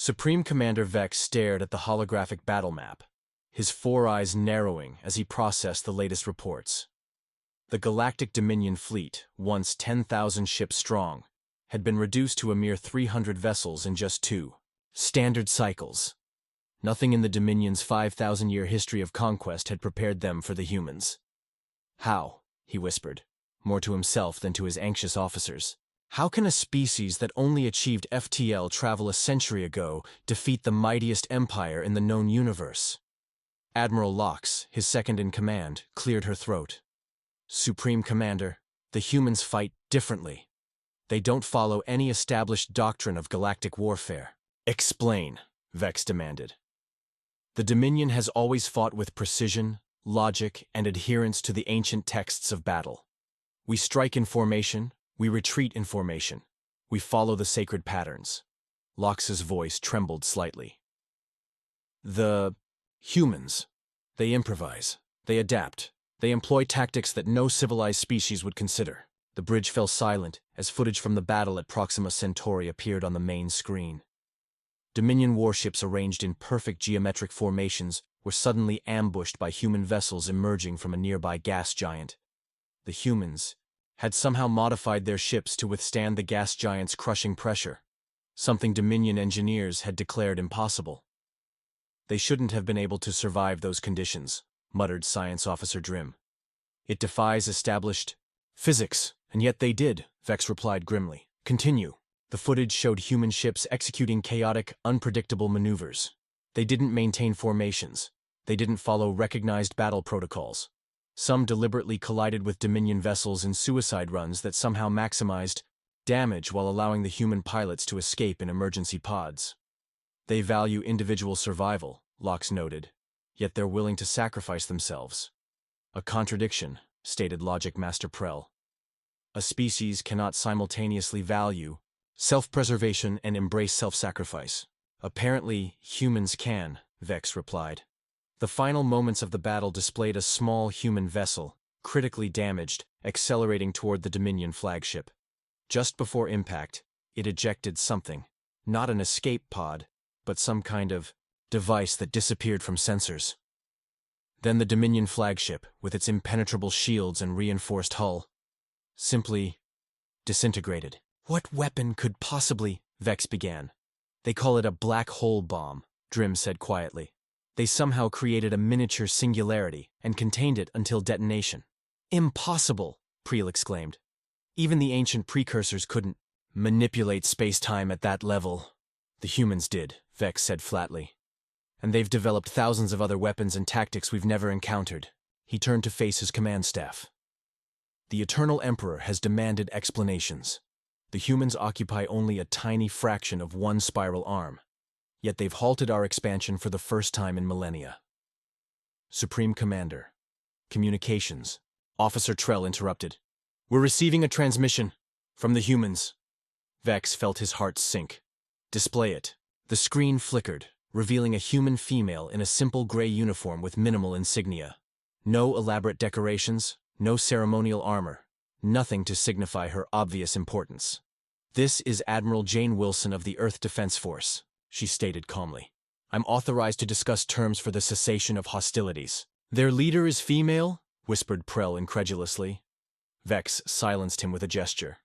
Supreme Commander Vex stared at the holographic battle map, his four eyes narrowing as he processed the latest reports. The Galactic Dominion fleet, once 10,000 ships strong, had been reduced to a mere 300 vessels in just 2 standard cycles. Nothing in the Dominion's 5,000-year history of conquest had prepared them for the humans. "How?" he whispered, more to himself than to his anxious officers. "How can a species that only achieved FTL travel a century ago defeat the mightiest empire in the known universe?" Admiral Lox, his second-in-command, cleared her throat. "Supreme Commander, the humans fight differently. They don't follow any established doctrine of galactic warfare." "Explain," Vex demanded. "The Dominion has always fought with precision, logic, and adherence to the ancient texts of battle. We strike in formation, we retreat in formation. We follow the sacred patterns." Lox's voice trembled slightly. "The humans, they improvise, they adapt, they employ tactics that no civilized species would consider." The bridge fell silent as footage from the battle at Proxima Centauri appeared on the main screen. Dominion warships arranged in perfect geometric formations were suddenly ambushed by human vessels emerging from a nearby gas giant. The humans had somehow modified their ships to withstand the gas giant's crushing pressure, something Dominion engineers had declared impossible. "They shouldn't have been able to survive those conditions," muttered Science Officer Drim. "It defies established physics, and yet they did," Vex replied grimly. "Continue." The footage showed human ships executing chaotic, unpredictable maneuvers. They didn't maintain formations. They didn't follow recognized battle protocols. Some deliberately collided with Dominion vessels in suicide runs that somehow maximized damage while allowing the human pilots to escape in emergency pods. "They value individual survival," Lox noted, "yet they're willing to sacrifice themselves." "A contradiction," stated Logic Master Prell. "A species cannot simultaneously value self-preservation and embrace self-sacrifice." "Apparently, humans can," Vex replied. The final moments of the battle displayed a small human vessel, critically damaged, accelerating toward the Dominion flagship. Just before impact, it ejected something. Not an escape pod, but some kind of device that disappeared from sensors. Then the Dominion flagship, with its impenetrable shields and reinforced hull, simply disintegrated. "What weapon could possibly?" Vex began. "They call it a black hole bomb," Drim said quietly. "They somehow created a miniature singularity and contained it until detonation." "Impossible!" Priel exclaimed. "Even the ancient precursors couldn't manipulate space-time at that level." "The humans did," Vex said flatly. "And they've developed thousands of other weapons and tactics we've never encountered." He turned to face his command staff. "The Eternal Emperor has demanded explanations. The humans occupy only a tiny fraction of one spiral arm, yet they've halted our expansion for the first time in millennia." "Supreme Commander, communications," Officer Trell interrupted. "We're receiving a transmission from the humans." Vex felt his heart sink. "Display it." The screen flickered, revealing a human female in a simple gray uniform with minimal insignia. No elaborate decorations, no ceremonial armor, nothing to signify her obvious importance. "This is Admiral Jane Wilson of the Earth Defense Force," she stated calmly. "I'm authorized to discuss terms for the cessation of hostilities." "Their leader is female?" whispered Prell incredulously. Vex silenced him with a gesture.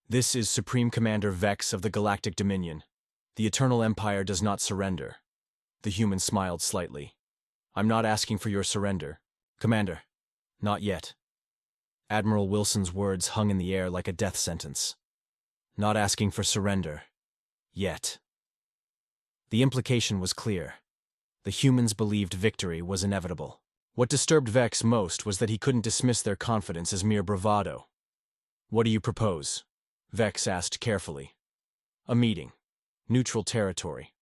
"This is Supreme Commander Vex of the Galactic Dominion. The Eternal Empire does not surrender." The human smiled slightly. "I'm not asking for your surrender, Commander. Not yet." Admiral Wilson's words hung in the air like a death sentence. "Not asking for surrender. Yet." The implication was clear. The humans believed victory was inevitable. What disturbed Vex most was that he couldn't dismiss their confidence as mere bravado. "What do you propose?" Vex asked carefully. "A meeting. Neutral territory.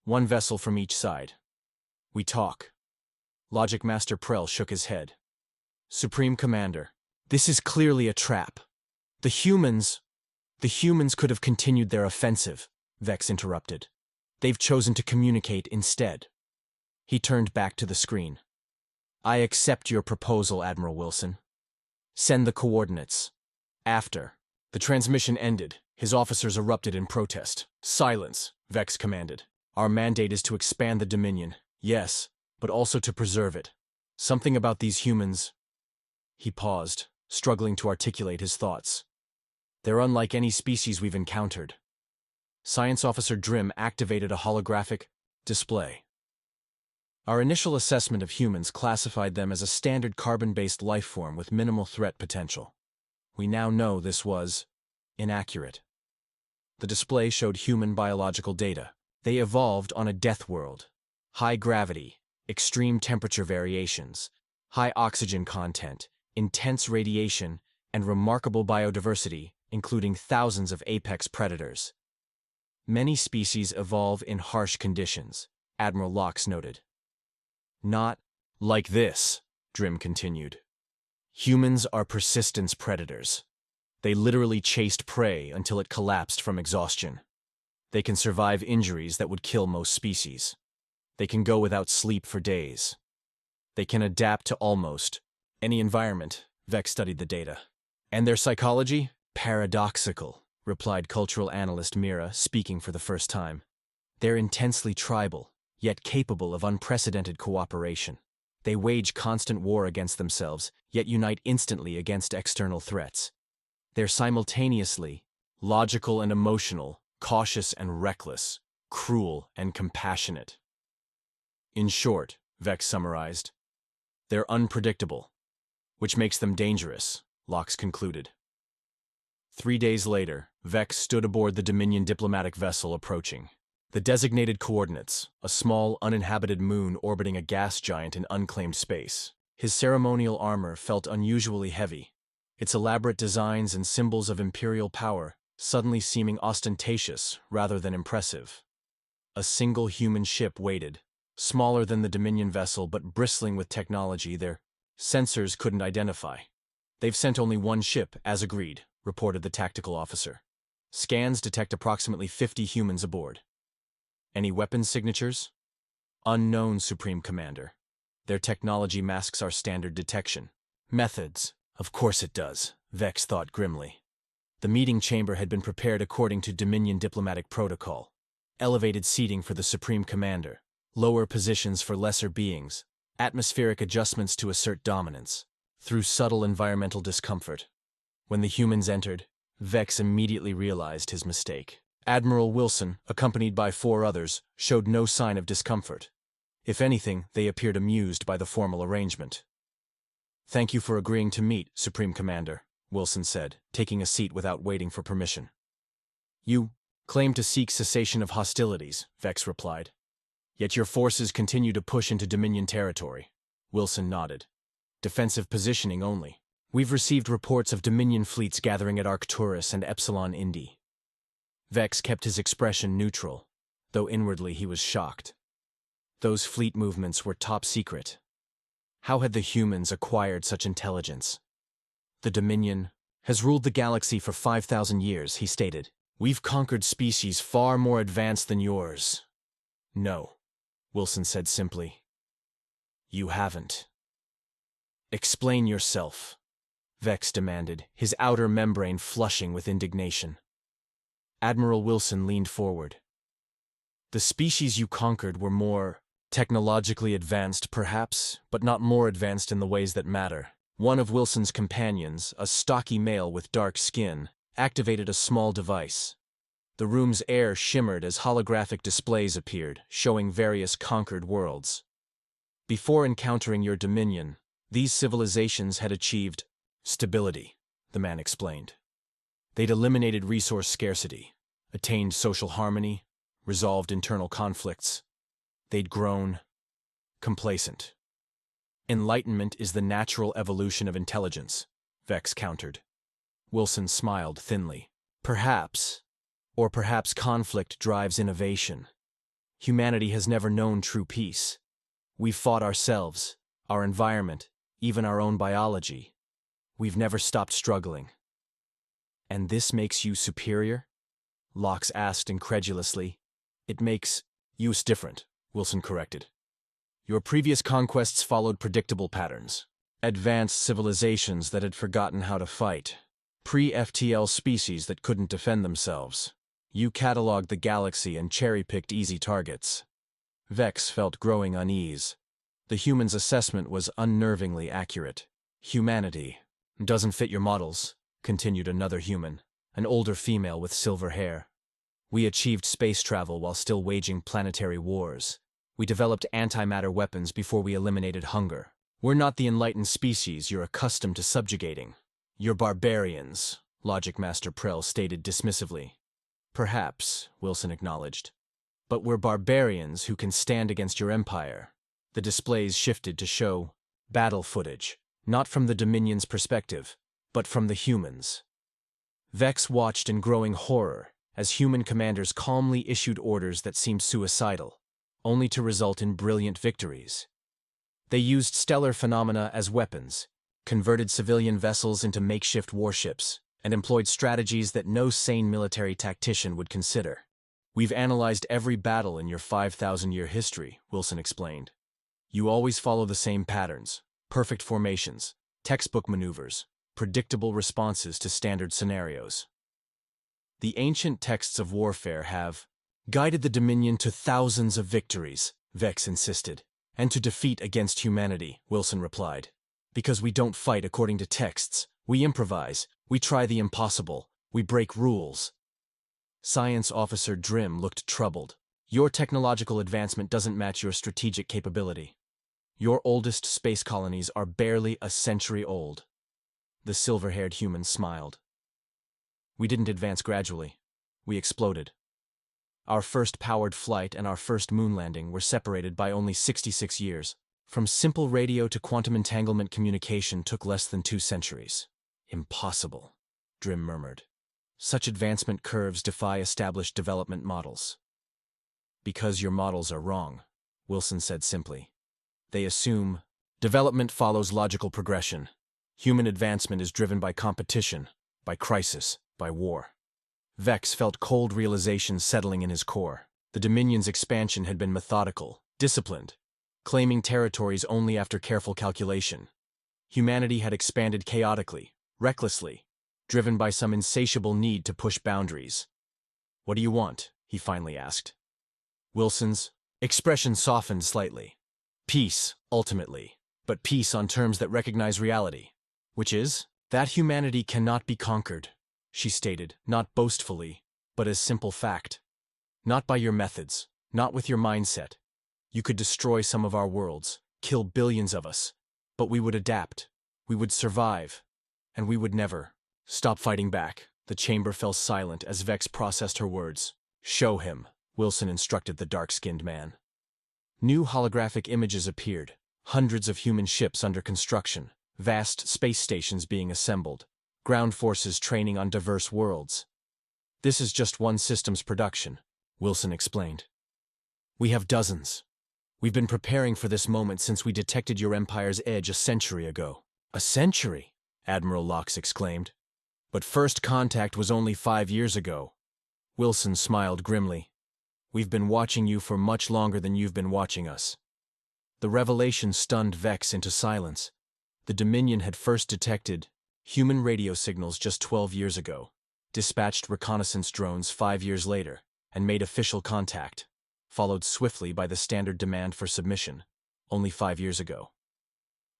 One vessel from each side. We talk." Logic Master Prell shook his head. "Supreme Commander, this is clearly a trap. The humans could have continued their offensive," Vex interrupted. "They've chosen to communicate instead." He turned back to the screen. "I accept your proposal, Admiral Wilson. Send the coordinates." After the transmission ended, His officers erupted in protest. "Silence," Vex commanded. "Our mandate is to expand the Dominion, yes, but also to preserve it. Something about these humans—" He paused, struggling to articulate his thoughts. "They're unlike any species we've encountered." Science Officer Drim activated a holographic display. "Our initial assessment of humans classified them as a standard carbon-based life form with minimal threat potential. We now know this was inaccurate." The display showed human biological data. They evolved on a death world. High gravity, extreme temperature variations, high oxygen content, intense radiation, and remarkable biodiversity, including thousands of apex predators. "Many species evolve in harsh conditions," Admiral Locke noted. "Not like this," Drim continued. "Humans are persistence predators. They literally chased prey until it collapsed from exhaustion. They can survive injuries that would kill most species. They can go without sleep for days. They can adapt to almost any environment." Vex studied the data. "And their psychology? Paradoxical," replied cultural analyst Mira, speaking for the first time. "They're intensely tribal, yet capable of unprecedented cooperation. They wage constant war against themselves, yet unite instantly against external threats. They're simultaneously logical and emotional, cautious and reckless, cruel and compassionate." "In short," Vex summarized, "they're unpredictable, which makes them dangerous," Locke concluded. 3 days later, Vex stood aboard the Dominion diplomatic vessel approaching. The designated coordinates, a small, uninhabited moon orbiting a gas giant in unclaimed space. His ceremonial armor felt unusually heavy, its elaborate designs and symbols of imperial power suddenly seeming ostentatious rather than impressive. A single human ship waited, smaller than the Dominion vessel but bristling with technology their sensors couldn't identify. "They've sent only one ship, as agreed," reported the tactical officer. "Scans detect approximately 50 humans aboard." "Any weapons signatures?" "Unknown, Supreme Commander. Their technology masks our standard detection." "Methods. Of course it does," Vex thought grimly. The meeting chamber had been prepared according to Dominion diplomatic protocol. Elevated seating for the Supreme Commander, lower positions for lesser beings, atmospheric adjustments to assert dominance, through subtle environmental discomfort. When the humans entered, Vex immediately realized his mistake. Admiral Wilson, accompanied by 4 others, showed no sign of discomfort. If anything, they appeared amused by the formal arrangement. "Thank you for agreeing to meet, Supreme Commander," Wilson said, taking a seat without waiting for permission. "You claim to seek cessation of hostilities," Vex replied. "Yet your forces continue to push into Dominion territory." Wilson nodded. "Defensive positioning only. We've received reports of Dominion fleets gathering at Arcturus and Epsilon Indi." Vex kept his expression neutral, though inwardly he was shocked. Those fleet movements were top secret. How had the humans acquired such intelligence? "The Dominion has ruled the galaxy for 5,000 years, he stated. "We've conquered species far more advanced than yours." "No," Wilson said simply. "You haven't." "Explain yourself," Vex demanded, his outer membrane flushing with indignation. Admiral Wilson leaned forward. "The species you conquered were more technologically advanced, perhaps, but not more advanced in the ways that matter." One of Wilson's companions, a stocky male with dark skin, activated a small device. The room's air shimmered as holographic displays appeared, showing various conquered worlds. "Before encountering your Dominion, these civilizations had achieved stability," the man explained. "They'd eliminated resource scarcity, attained social harmony, resolved internal conflicts. They'd grown complacent." "Enlightenment is the natural evolution of intelligence," Vex countered. Wilson smiled thinly. "Perhaps, or perhaps conflict drives innovation. Humanity has never known true peace. We've fought ourselves, our environment, even our own biology. We've never stopped struggling." "And this makes you superior?" Locke asked incredulously. "It makes you different," Wilson corrected. "Your previous conquests followed predictable patterns. Advanced civilizations that had forgotten how to fight. Pre-FTL species that couldn't defend themselves. You cataloged the galaxy and cherry-picked easy targets. Vex felt growing unease. The human's assessment was unnervingly accurate. Humanity doesn't fit your models, continued another human, an older female with silver hair. We achieved space travel while still waging planetary wars. We developed antimatter weapons before we eliminated hunger. We're not the enlightened species you're accustomed to subjugating. You're barbarians, Logic Master Prell stated dismissively. Perhaps, Wilson acknowledged. But we're barbarians who can stand against your empire. The displays shifted to show battle footage, not from the Dominion's perspective, but from the humans. Vex watched in growing horror as human commanders calmly issued orders that seemed suicidal, only to result in brilliant victories. They used stellar phenomena as weapons, converted civilian vessels into makeshift warships, and employed strategies that no sane military tactician would consider. We've analyzed every battle in your 5,000-year history, Wilson explained. You always follow the same patterns, perfect formations, textbook maneuvers, predictable responses to standard scenarios. The ancient texts of warfare have guided the Dominion to thousands of victories, Vex insisted, and to defeat against humanity, Wilson replied. Because we don't fight according to texts, we improvise, we try the impossible, we break rules. Science Officer Drim looked troubled. Your technological advancement doesn't match your strategic capability. Your oldest space colonies are barely a century old. The silver-haired human smiled. We didn't advance gradually. We exploded. Our first powered flight and our first moon landing were separated by only 66 years. From simple radio to quantum entanglement communication took less than 2 centuries. Impossible, Drim murmured. Such advancement curves defy established development models. Because your models are wrong, Wilson said simply. They assume development follows logical progression. Human advancement is driven by competition, by crisis, by war. Vex felt cold realization settling in his core. The Dominion's expansion had been methodical, disciplined, claiming territories only after careful calculation. Humanity had expanded chaotically, recklessly, driven by some insatiable need to push boundaries. What do you want? He finally asked. Wilson's expression softened slightly. Peace, ultimately, but peace on terms that recognize reality, which is that humanity cannot be conquered, she stated, not boastfully, but as simple fact. Not by your methods, not with your mindset. You could destroy some of our worlds, kill billions of us, but we would adapt, we would survive, and we would never stop fighting back. The chamber fell silent as Vex processed her words. Show him, Wilson instructed the dark-skinned man. New holographic images appeared, hundreds of human ships under construction, vast space stations being assembled, ground forces training on diverse worlds. This is just one system's production, Wilson explained. We have dozens. We've been preparing for this moment since we detected your empire's edge a century ago. A century? Admiral Locks exclaimed. But first contact was only 5 years ago. Wilson smiled grimly. We've been watching you for much longer than you've been watching us. The revelation stunned Vex into silence. The Dominion had first detected human radio signals just 12 years ago, dispatched reconnaissance drones 5 years later, and made official contact, followed swiftly by the standard demand for submission, only 5 years ago.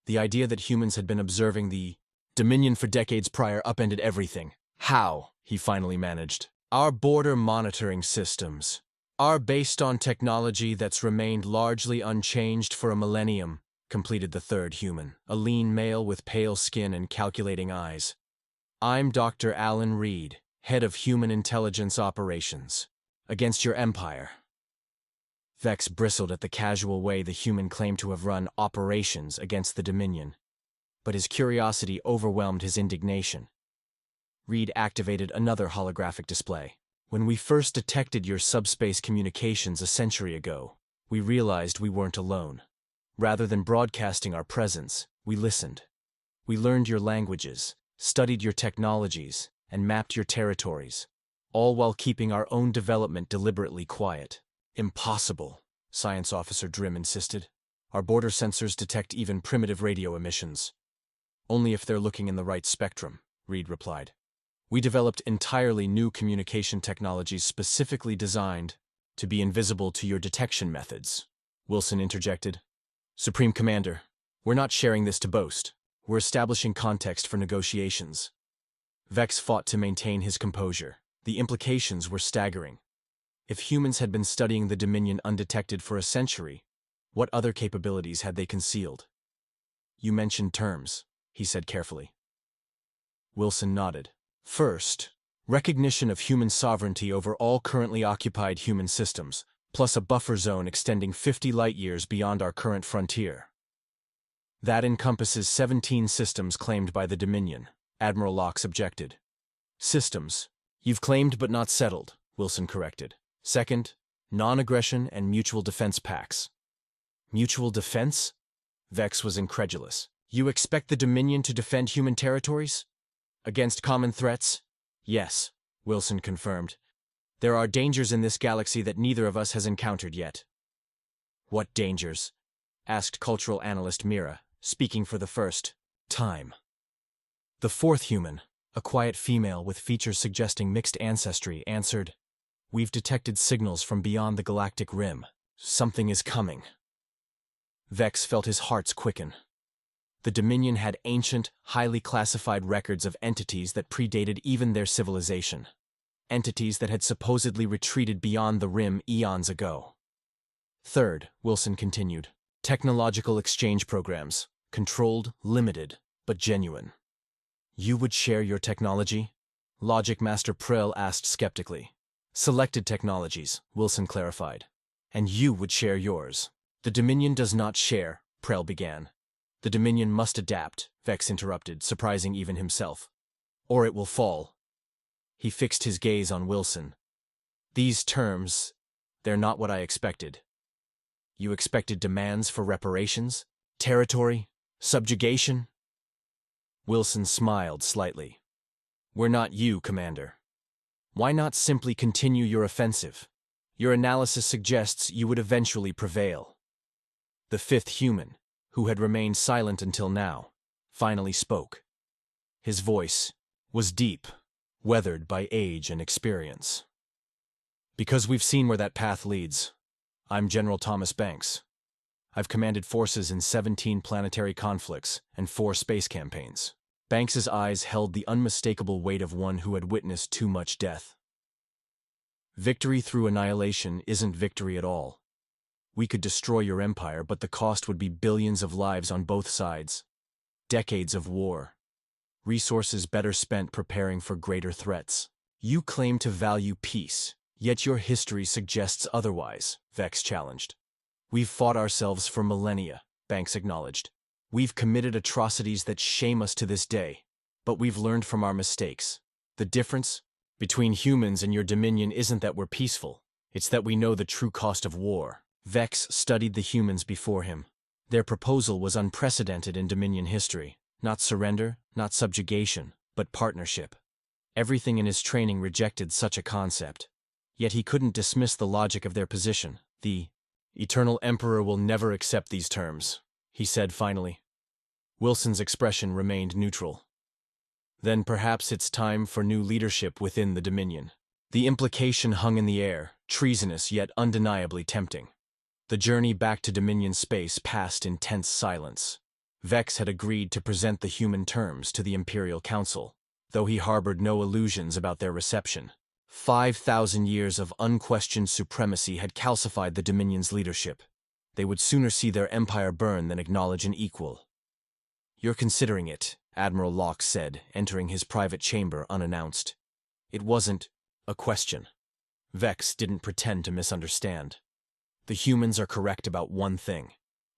The idea that humans had been observing the Dominion for decades prior upended everything. How? He finally managed. Our border monitoring systems are based on technology that's remained largely unchanged for a millennium, completed the third human, a lean male with pale skin and calculating eyes. I'm Dr. Alan Reed, head of Human Intelligence Operations. Against your empire. Vex bristled at the casual way the human claimed to have run operations against the Dominion, but his curiosity overwhelmed his indignation. Reed activated another holographic display. When we first detected your subspace communications a century ago, we realized we weren't alone. Rather than broadcasting our presence, we listened. We learned your languages, studied your technologies, and mapped your territories, all while keeping our own development deliberately quiet. Impossible, Science Officer Drim insisted. Our border sensors detect even primitive radio emissions. Only if they're looking in the right spectrum, Reed replied. We developed entirely new communication technologies specifically designed to be invisible to your detection methods, Wilson interjected. Supreme Commander, we're not sharing this to boast. We're establishing context for negotiations. Vex fought to maintain his composure. The implications were staggering. If humans had been studying the Dominion undetected for a century, what other capabilities had they concealed? You mentioned terms, he said carefully. Wilson nodded. First, recognition of human sovereignty over all currently occupied human systems, plus a buffer zone extending 50 light-years beyond our current frontier. That encompasses 17 systems claimed by the Dominion, Admiral Locke objected. Systems. You've claimed but not settled, Wilson corrected. Second, non-aggression and mutual defense pacts. Mutual defense? Vex was incredulous. You expect the Dominion to defend human territories? Against common threats? Yes, Wilson confirmed. There are dangers in this galaxy that neither of us has encountered yet. What dangers? Asked cultural analyst Mira, speaking for the first time. The fourth human, a quiet female with features suggesting mixed ancestry, answered, We've detected signals from beyond the galactic rim. Something is coming. Vex felt his hearts quicken. The Dominion had ancient, highly classified records of entities that predated even their civilization. Entities that had supposedly retreated beyond the rim eons ago. Third, Wilson continued, technological exchange programs, controlled, limited, but genuine. You would share your technology? Logic Master Prill asked skeptically. Selected technologies, Wilson clarified. And you would share yours. The Dominion does not share, Prill began. The Dominion must adapt, Vex interrupted, surprising even himself. Or it will fall. He fixed his gaze on Wilson. These terms, they're not what I expected. You expected demands for reparations? Territory? Subjugation? Wilson smiled slightly. We're not you, Commander. Why not simply continue your offensive? Your analysis suggests you would eventually prevail. The fifth human, who had remained silent until now, finally spoke. His voice was deep, weathered by age and experience. Because we've seen where that path leads. I'm General Thomas Banks. I've commanded forces in 17 planetary conflicts and 4 space campaigns. Banks's eyes held the unmistakable weight of one who had witnessed too much death. Victory through annihilation isn't victory at all. We could destroy your empire, but the cost would be billions of lives on both sides. Decades of war. Resources better spent preparing for greater threats. You claim to value peace, yet your history suggests otherwise, Vex challenged. We've fought ourselves for millennia, Banks acknowledged. We've committed atrocities that shame us to this day, but we've learned from our mistakes. The difference between humans and your Dominion isn't that we're peaceful, it's that we know the true cost of war. Vex studied the humans before him. Their proposal was unprecedented in Dominion history. Not surrender, not subjugation, but partnership. Everything in his training rejected such a concept. Yet he couldn't dismiss the logic of their position. The Eternal Emperor will never accept these terms, he said finally. Wilson's expression remained neutral. Then perhaps it's time for new leadership within the Dominion. The implication hung in the air, treasonous yet undeniably tempting. The journey back to Dominion space passed in tense silence. Vex had agreed to present the human terms to the Imperial Council, though he harbored no illusions about their reception. 5,000 years of unquestioned supremacy had calcified the Dominion's leadership. They would sooner see their empire burn than acknowledge an equal. You're considering it, Admiral Locke said, entering his private chamber unannounced. It wasn't a question. Vex didn't pretend to misunderstand. The humans are correct about one thing.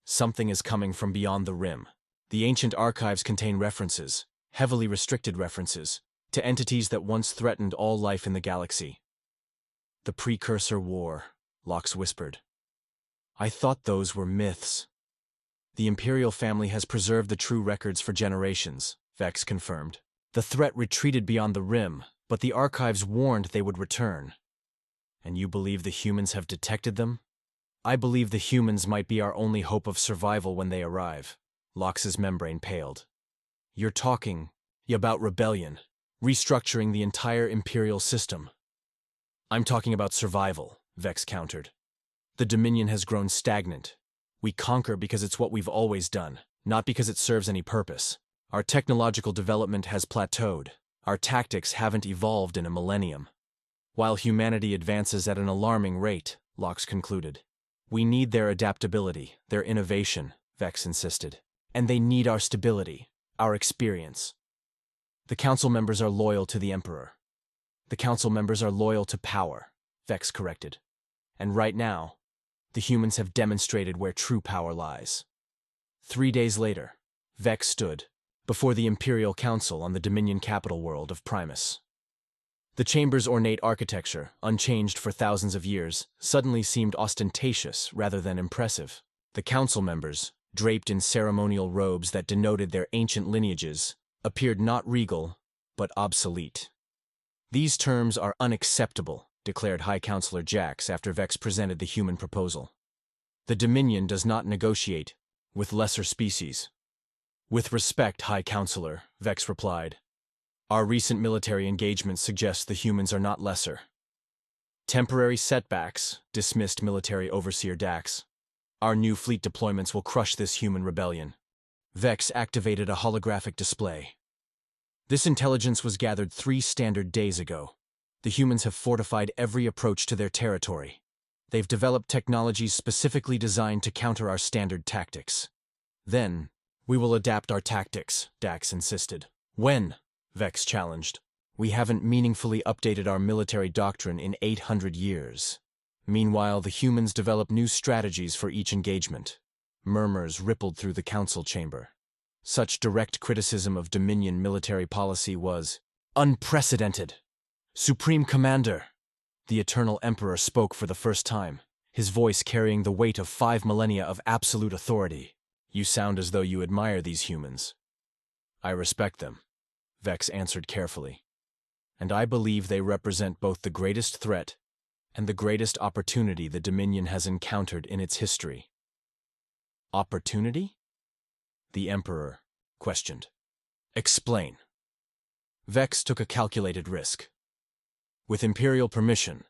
Something is coming from beyond the rim. The ancient archives contain references, heavily restricted references, to entities that once threatened all life in the galaxy. The Precursor War, Locke whispered. I thought those were myths. The Imperial family has preserved the true records for generations, Vex confirmed. The threat retreated beyond the rim, but the archives warned they would return. And you believe the humans have detected them? I believe the humans might be our only hope of survival when they arrive. Locke's membrane paled. You're talking about rebellion, restructuring the entire imperial system. I'm talking about survival, Vex countered. The Dominion has grown stagnant. We conquer because it's what we've always done, not because it serves any purpose. Our technological development has plateaued. Our tactics haven't evolved in a millennium. While humanity advances at an alarming rate, Lox concluded. We need their adaptability, their innovation, Vex insisted. And they need our stability, our experience. The council members are loyal to the Emperor. The council members are loyal to power, Vex corrected. And right now, the humans have demonstrated where true power lies. 3 days later, Vex stood before the Imperial Council on the Dominion capital world of Primus. The chamber's ornate architecture, unchanged for thousands of years, suddenly seemed ostentatious rather than impressive. The council members, draped in ceremonial robes that denoted their ancient lineages, appeared not regal, but obsolete. These terms are unacceptable, declared High Counselor Jax after Vex presented the human proposal. The Dominion does not negotiate with lesser species. With respect, High Counselor, Vex replied. Our recent military engagements suggest the humans are not lesser. Temporary setbacks, dismissed Military Overseer Dax. Our new fleet deployments will crush this human rebellion. Vex activated a holographic display. This intelligence was gathered 3 standard days ago. The humans have fortified every approach to their territory. They've developed technologies specifically designed to counter our standard tactics. Then, we will adapt our tactics, Dax insisted. When? Vex challenged. We haven't meaningfully updated our military doctrine in 800 years. Meanwhile, the humans develop new strategies for each engagement. Murmurs rippled through the council chamber. Such direct criticism of Dominion military policy was unprecedented. Supreme Commander! The Eternal Emperor spoke for the first time, his voice carrying the weight of 5 millennia of absolute authority. You sound as though you admire these humans. I respect them, Vex answered carefully. And I believe they represent both the greatest threat and the greatest opportunity the Dominion has encountered in its history. Opportunity? The Emperor questioned. Explain. Vex took a calculated risk. With Imperial permission,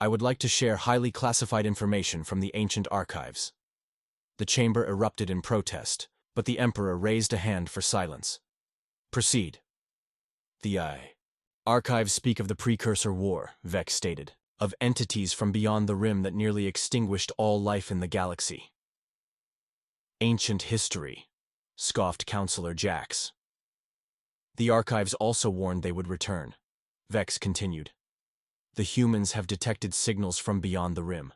I would like to share highly classified information from the ancient archives. The chamber erupted in protest, but the Emperor raised a hand for silence. Proceed. The archives speak of the precursor war, Vex stated, of entities from beyond the rim that nearly extinguished all life in the galaxy. Ancient history, scoffed Counselor Jax. The archives also warned they would return. Vex continued. The humans have detected signals from beyond the rim.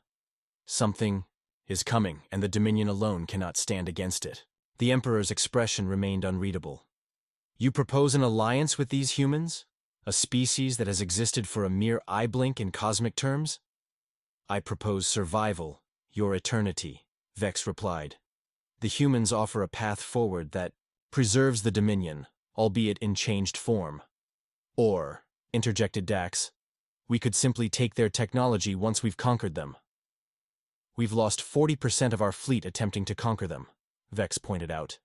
Something is coming, and the Dominion alone cannot stand against it. The Emperor's expression remained unreadable. You propose an alliance with these humans? A species that has existed for a mere eye blink in cosmic terms? I propose survival, your eternity, Vex replied. The humans offer a path forward that preserves the Dominion, albeit in changed form. Or, interjected Dax, we could simply take their technology once we've conquered them. We've lost 40% of our fleet attempting to conquer them, Vex pointed out.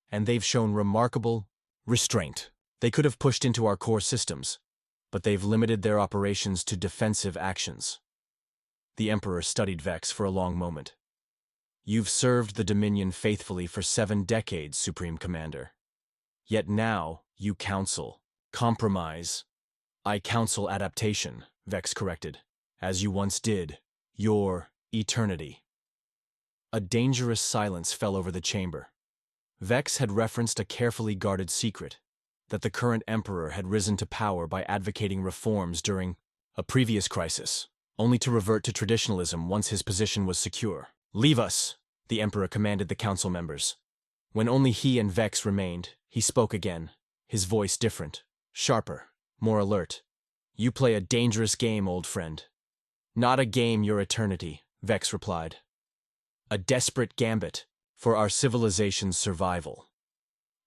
And they've shown remarkable restraint. They could have pushed into our core systems, but they've limited their operations to defensive actions. The Emperor studied Vex for a long moment. You've served the Dominion faithfully for 7 decades, Supreme Commander. Yet now, you counsel compromise. I counsel adaptation, Vex corrected, as you once did, your eternity. A dangerous silence fell over the chamber. Vex had referenced a carefully guarded secret, that the current Emperor had risen to power by advocating reforms during a previous crisis, only to revert to traditionalism once his position was secure. Leave us, the Emperor commanded the council members. When only he and Vex remained, he spoke again, his voice different, sharper, more alert. You play a dangerous game, old friend. Not a game, your eternity, Vex replied. A desperate gambit for our civilization's survival.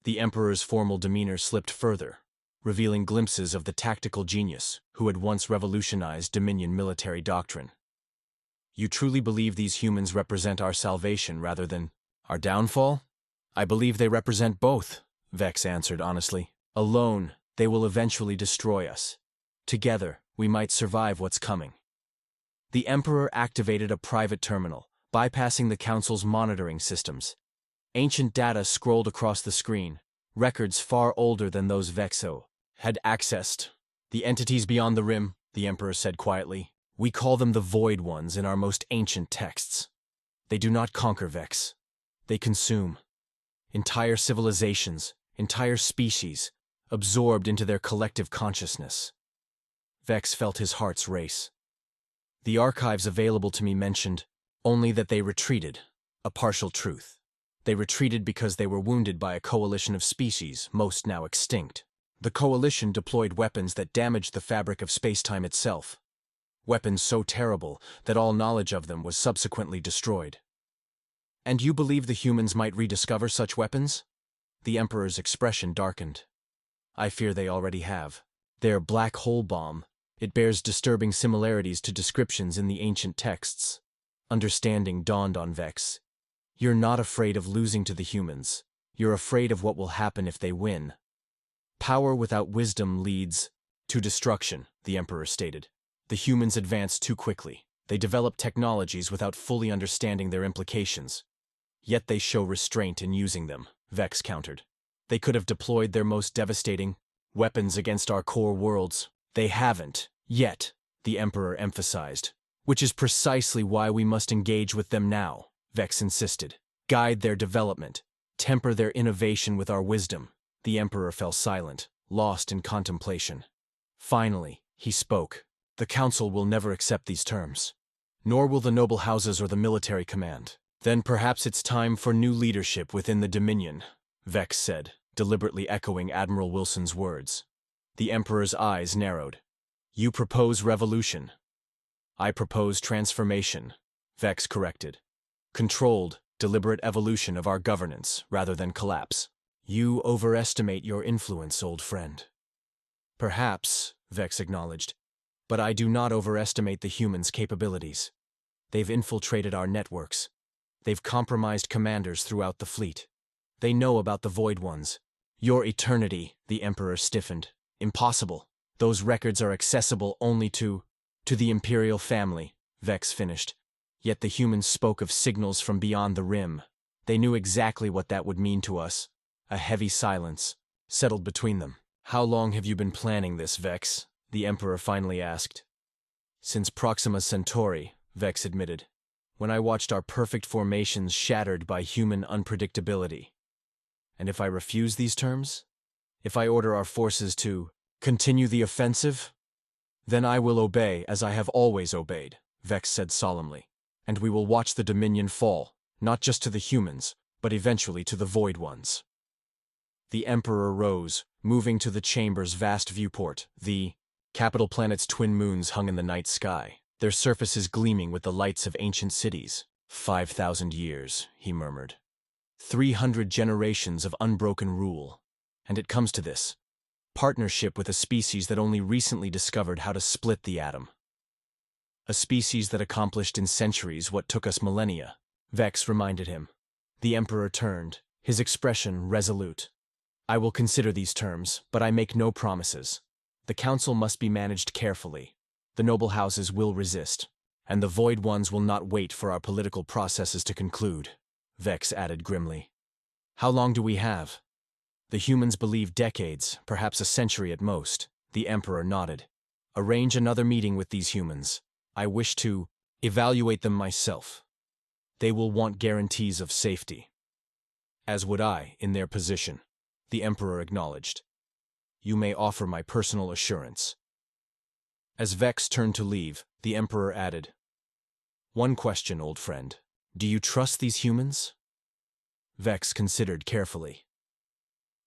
The Emperor's formal demeanor slipped further, revealing glimpses of the tactical genius who had once revolutionized Dominion military doctrine. You truly believe these humans represent our salvation rather than our downfall? I believe they represent both, Vex answered honestly. Alone, They will eventually destroy us. Together, we might survive what's coming. The Emperor activated a private terminal, bypassing the Council's monitoring systems. Ancient data scrolled across the screen, records far older than those Vexo had accessed. The entities beyond the rim, the Emperor said quietly. We call them the Void Ones in our most ancient texts. They do not conquer Vex. They consume. Entire civilizations, entire species, absorbed into their collective consciousness. Vex felt his heart's race. The archives available to me mentioned only that they retreated, a partial truth. They retreated because they were wounded by a coalition of species, most now extinct. The coalition deployed weapons that damaged the fabric of space-time itself. Weapons so terrible that all knowledge of them was subsequently destroyed. And you believe the humans might rediscover such weapons? The Emperor's expression darkened. I fear they already have. Their black hole bomb, it bears disturbing similarities to descriptions in the ancient texts. Understanding dawned on Vex. You're not afraid of losing to the humans. You're afraid of what will happen if they win. Power without wisdom leads to destruction, the Emperor stated. The humans advance too quickly. They develop technologies without fully understanding their implications. Yet they show restraint in using them, Vex countered. They could have deployed their most devastating weapons against our core worlds. They haven't, yet, the Emperor emphasized. Which is precisely why we must engage with them now, Vex insisted. Guide their development. Temper their innovation with our wisdom. The Emperor fell silent, lost in contemplation. Finally, he spoke. The Council will never accept these terms. Nor will the noble houses or the military command. Then perhaps it's time for new leadership within the Dominion, Vex said, deliberately echoing Admiral Wilson's words. The Emperor's eyes narrowed. You propose revolution. I propose transformation, Vex corrected. Controlled, deliberate evolution of our governance rather than collapse. You overestimate your influence, old friend. Perhaps, Vex acknowledged, but I do not overestimate the humans' capabilities. They've infiltrated our networks. They've compromised commanders throughout the fleet. They know about the Void Ones. Your eternity, the Emperor stiffened. Impossible. Those records are accessible only to the Imperial family, Vex finished. Yet the humans spoke of signals from beyond the rim. They knew exactly what that would mean to us. A heavy silence settled between them. How long have you been planning this, Vex? The Emperor finally asked. Since Proxima Centauri, Vex admitted, when I watched our perfect formations shattered by human unpredictability. And if I refuse these terms? If I order our forces to continue the offensive? Then I will obey as I have always obeyed, Vex said solemnly. And we will watch the Dominion fall, not just to the humans, but eventually to the Void Ones. The Emperor rose, moving to the chamber's vast viewport. The capital planet's twin moons hung in the night sky, their surfaces gleaming with the lights of ancient cities. 5,000 years, he murmured. 300 generations of unbroken rule. And it comes to this. Partnership with a species that only recently discovered how to split the atom. A species that accomplished in centuries what took us millennia, Vex reminded him. The Emperor turned, his expression resolute. I will consider these terms, but I make no promises. The Council must be managed carefully. The noble houses will resist, and the Void Ones will not wait for our political processes to conclude, Vex added grimly. How long do we have? The humans believe decades, perhaps a century at most. The Emperor nodded. Arrange another meeting with these humans. I wish to evaluate them myself. They will want guarantees of safety. As would I, in their position, the Emperor acknowledged. You may offer my personal assurance. As Vex turned to leave, the Emperor added, One question, old friend. Do you trust these humans? Vex considered carefully.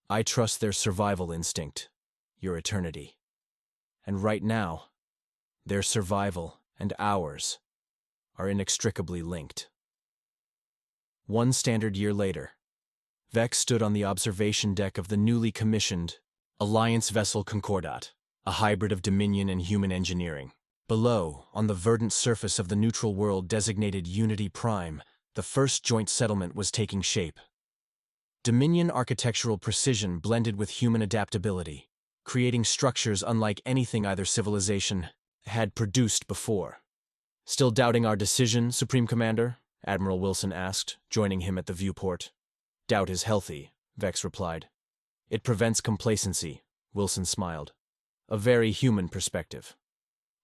I trust their survival instinct, your eternity. And right now, their survival and ours are inextricably linked. 1 standard year later, Vex stood on the observation deck of the newly commissioned Alliance vessel Concordat, a hybrid of Dominion and human engineering. Below, on the verdant surface of the neutral world designated Unity Prime, the first joint settlement was taking shape. Dominion architectural precision blended with human adaptability. creating structures unlike anything either civilization had produced before. "Still doubting our decision, Supreme Commander?" Admiral Wilson asked, joining him at the viewport. "Doubt is healthy," Vex replied. "It prevents complacency," Wilson smiled. "A very human perspective."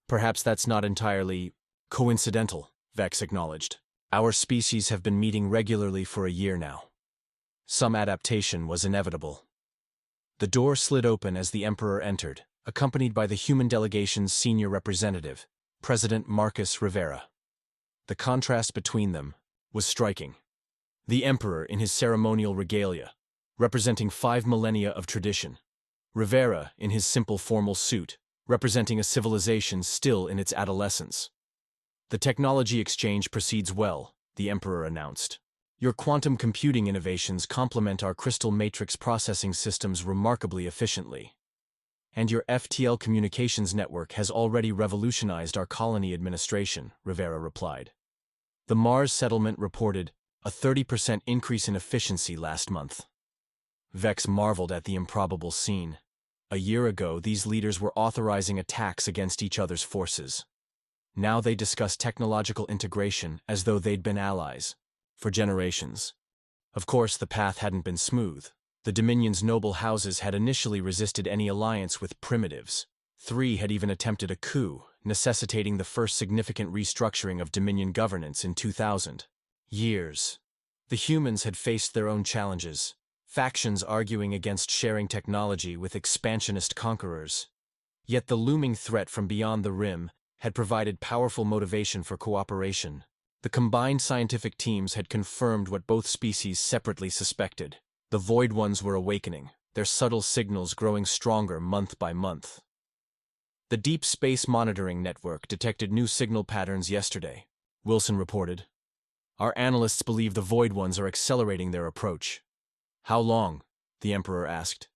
"Perhaps that's not entirely coincidental," Vex acknowledged. "Our species have been meeting regularly for a year now. Some adaptation was inevitable." The door slid open as the Emperor entered, accompanied by the human delegation's senior representative, President Marcus Rivera. The contrast between them was striking. The Emperor in his ceremonial regalia, representing 5 millennia of tradition. Rivera in his simple formal suit, representing a civilization still in its adolescence. "The technology exchange proceeds well," the Emperor announced. "Your quantum computing innovations complement our crystal matrix processing systems remarkably efficiently. And your FTL communications network has already revolutionized our colony administration," Rivera replied. "The Mars settlement reported a 30% increase in efficiency last month." Vex marveled at the improbable scene. A year ago, these leaders were authorizing attacks against each other's forces. Now they discuss technological integration as though they'd been allies for generations. Of course, the path hadn't been smooth. The Dominion's noble houses had initially resisted any alliance with primitives. 3 had even attempted a coup, necessitating the first significant restructuring of Dominion governance in 2000. Years. The humans had faced their own challenges, factions arguing against sharing technology with expansionist conquerors. Yet the looming threat from beyond the rim had provided powerful motivation for cooperation. The combined scientific teams had confirmed what both species separately suspected. The Void Ones were awakening, their subtle signals growing stronger month by month. "The Deep Space Monitoring Network detected new signal patterns yesterday," Wilson reported. "Our analysts believe the Void Ones are accelerating their approach." "How long?" the Emperor asked.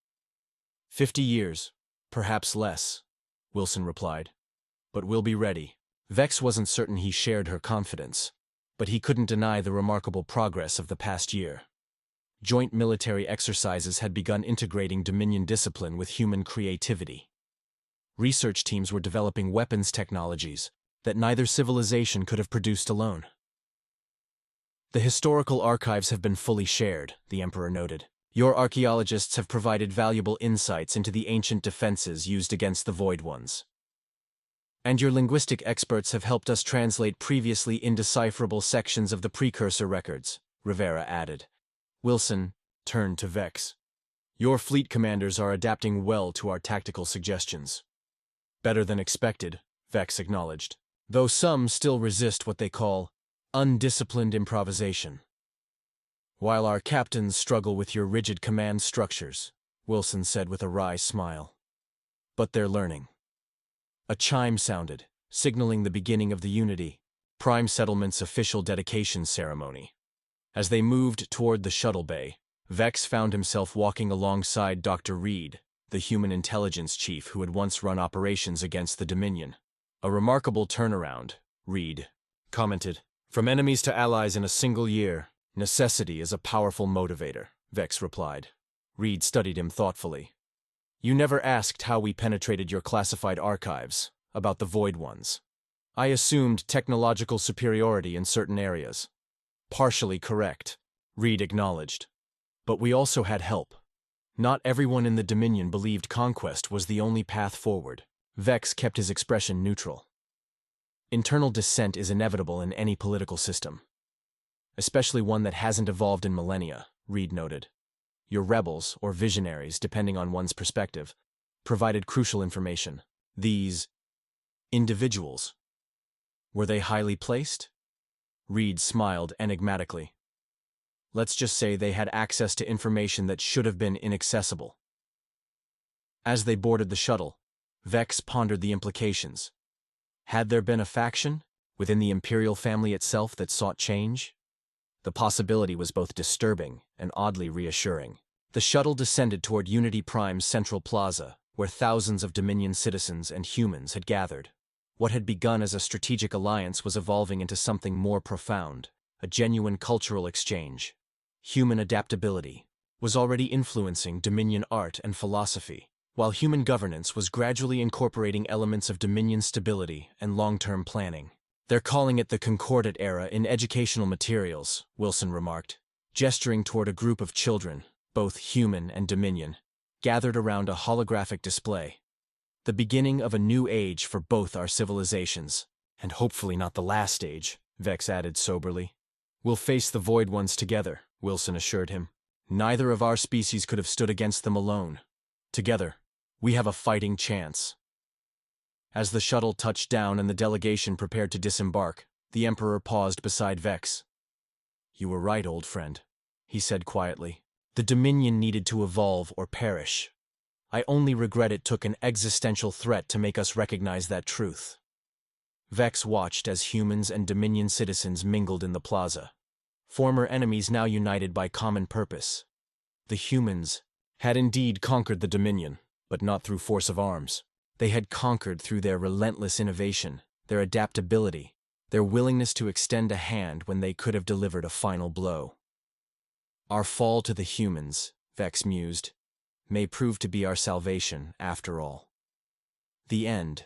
50 years, perhaps less," Wilson replied. "But we'll be ready." Vex wasn't certain he shared her confidence, but he couldn't deny the remarkable progress of the past year. Joint military exercises had begun integrating Dominion discipline with human creativity. Research teams were developing weapons technologies that neither civilization could have produced alone. "The historical archives have been fully shared," the Emperor noted. "Your archaeologists have provided valuable insights into the ancient defenses used against the Void Ones. And your linguistic experts have helped us translate previously indecipherable sections of the precursor records," Rivera added. Wilson turned to Vex. "Your fleet commanders are adapting well to our tactical suggestions." "Better than expected," Vex acknowledged, "though some still resist what they call undisciplined improvisation. While our captains struggle with your rigid command structures," Wilson said with a wry smile. "But they're learning." A chime sounded, signaling the beginning of the Unity, Prime Settlement's official dedication ceremony. As they moved toward the shuttle bay, Vex found himself walking alongside Dr. Reed, the human intelligence chief who had once run operations against the Dominion. "A remarkable turnaround," Reed commented. "From enemies to allies in a single year. Necessity is a powerful motivator," Vex replied. Reed studied him thoughtfully. "You never asked how we penetrated your classified archives, about the Void Ones. I assumed technological superiority in certain areas." "Partially correct," Reed acknowledged. "But we also had help. Not everyone in the Dominion believed conquest was the only path forward." Vex kept his expression neutral. "Internal dissent is inevitable in any political system, especially one that hasn't evolved in millennia," Reed noted. "Your rebels, or visionaries, depending on one's perspective, provided crucial information. These individuals, were they highly placed?" Reed smiled enigmatically. "Let's just say they had access to information that should have been inaccessible." As they boarded the shuttle, Vex pondered the implications. Had there been a faction within the Imperial family itself that sought change? The possibility was both disturbing and oddly reassuring. The shuttle descended toward Unity Prime's central plaza, where thousands of Dominion citizens and humans had gathered. What had begun as a strategic alliance was evolving into something more profound, a genuine cultural exchange. Human adaptability was already influencing Dominion art and philosophy. while human governance was gradually incorporating elements of Dominion stability and long-term planning. They're calling it the Concordate era in educational materials, Wilson remarked, gesturing toward a group of children, both human and Dominion, gathered around a holographic display. The beginning of a new age for both our civilizations. And hopefully not the last age, Vex added soberly. We'll face the Void Ones together, Wilson assured him. Neither of our species could have stood against them alone. Together, we have a fighting chance. As the shuttle touched down and the delegation prepared to disembark, the Emperor paused beside Vex. You were right, old friend, he said quietly. The Dominion needed to evolve or perish. I only regret it took an existential threat to make us recognize that truth. Vex watched as humans and Dominion citizens mingled in the plaza. Former enemies now united by common purpose. The humans had indeed conquered the Dominion, but not through force of arms. They had conquered through their relentless innovation, their adaptability, their willingness to extend a hand when they could have delivered a final blow. Our fall to the humans, Vex mused, may prove to be our salvation after all. The end.